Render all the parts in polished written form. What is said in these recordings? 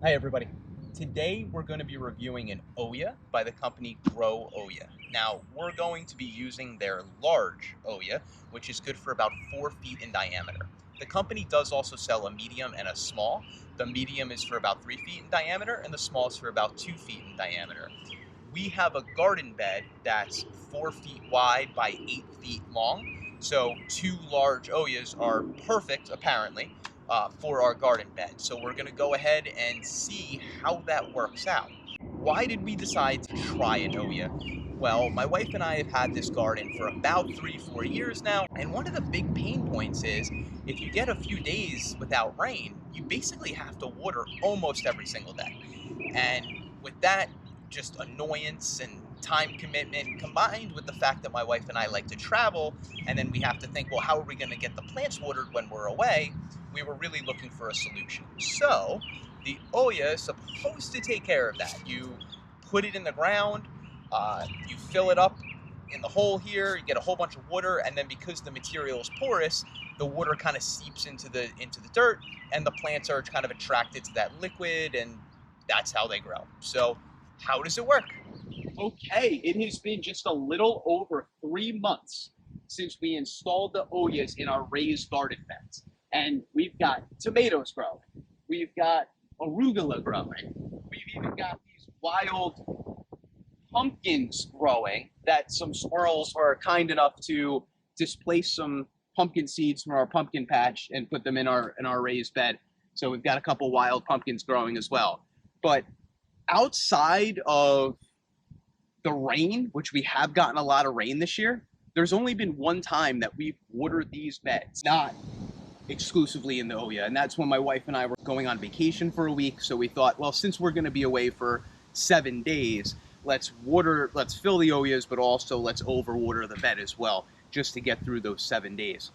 Hi everybody. Today we're going to be reviewing an Oya by the company GrowOya. Now we're going to be using their large Oya, which is good for about 4 feet in diameter. The company does also sell a medium and a small. The medium is for about 3 feet in diameter and the small is for about 2 feet in diameter. We have a garden bed that's 4 feet wide by 8 feet long. So 2 large Oyas are perfect apparently for our garden bed. So we're going to go ahead and see how that works out. Why did we decide to try an Oya? Well, my wife and I have had this garden for about 3-4 years now, and one of the big pain points is if you get a few days without rain, you basically have to water almost every single day. And with that, just annoyance and time commitment combined with the fact that my wife and I like to travel, and then we have to think, well, how are we going to get the plants watered when we're away? We were really looking for a solution. So the Oya is supposed to take care of that. You put it in the ground, you fill it up in the hole here, you get a whole bunch of water, and then because the material is porous, the water kind of seeps into the dirt, and the plants are kind of attracted to that liquid, and that's how they grow. So how does it work? Okay, it has been just a little over 3 months since we installed the Oyas in our raised garden beds. And we've got tomatoes growing. We've got arugula growing. We've even got these wild pumpkins growing that some squirrels were kind enough to displace some pumpkin seeds from our pumpkin patch and put them in our raised bed. So we've got a couple wild pumpkins growing as well. But outside of the rain, which we have gotten a lot of rain this year, there's only been one time that we've watered these beds, not exclusively in the Oya. And that's when my wife and I were going on vacation for a week. So we thought, well, since we're going to be away for 7 days, let's fill the Oyas, but also let's overwater the bed as well, just to get through those 7 days.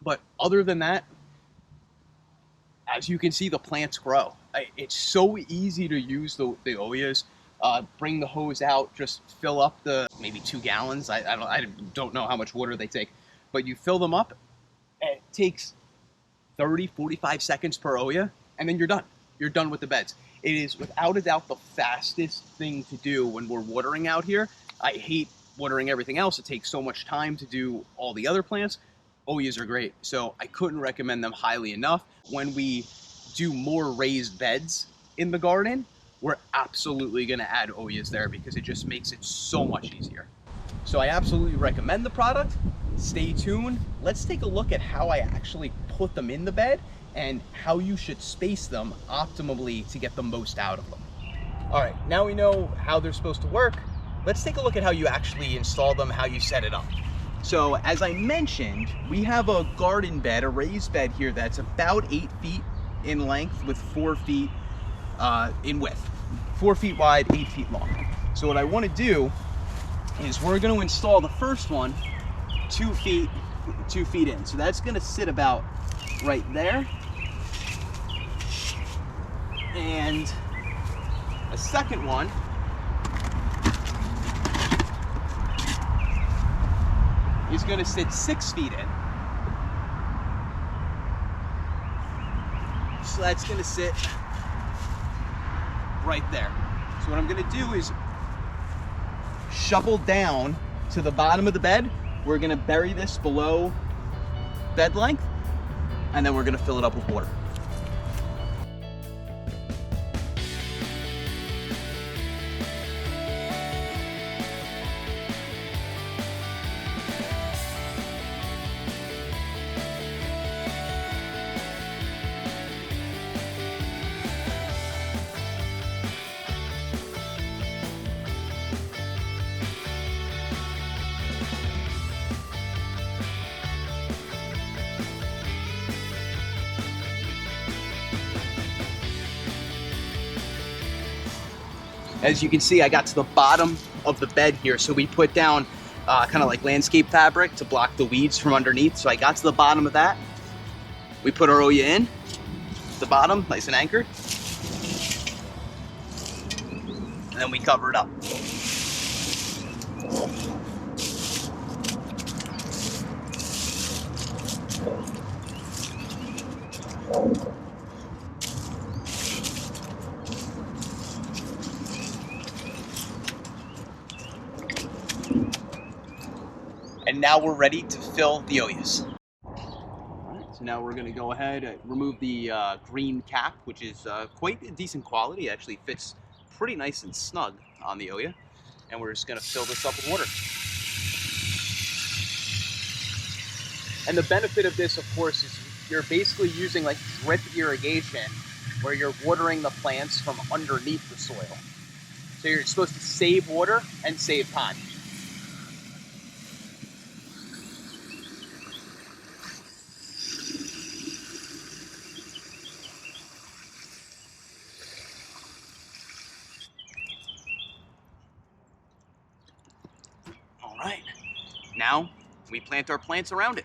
But other than that, as you can see, the plants grow. It's so easy to use the Oyas. Bring the hose out, just fill up the maybe 2 gallons. I don't know how much water they take, but you fill them up. It takes 30-45 seconds per Oya, and then you're done. You're done with the beds. It is without a doubt the fastest thing to do when we're watering out here. I hate watering everything else. It takes so much time to do all the other plants. Oyas are great, so I couldn't recommend them highly enough. When we do more raised beds in the garden, we're absolutely going to add Oyas there because it just makes it so much easier. So I absolutely recommend the product. Stay tuned. Let's take a look at how I actually put them in the bed and how you should space them optimally to get the most out of them. All right, now we know how they're supposed to work. Let's take a look at how you actually install them, how you set it up. So as I mentioned, we have a garden bed, a raised bed here that's about 8 feet in length with 4 feet in width. 4 feet wide, 8 feet long. So what I want to do is we're going to install the first one 2 feet in. So that's going to sit about right there. And a second one is going to sit 6 feet in. So that's going to sit right there. So what I'm going to do is shovel down to the bottom of the bed. We're going to bury this below bed length, and then we're going to fill it up with water. As you can see, I got to the bottom of the bed here, so we put down kind of like landscape fabric to block the weeds from underneath. So I got to the bottom of that. We put our Oya in, the bottom, nice and anchored. And then we cover it up. And now we're ready to fill the Oyas. Alright, so now we're going to go ahead and remove the green cap, which is quite a decent quality. It actually fits pretty nice and snug on the Oya. And we're just going to fill this up with water. And the benefit of this, of course, is you're basically using like drip irrigation where you're watering the plants from underneath the soil. So you're supposed to save water and save time. All right, now we plant our plants around it.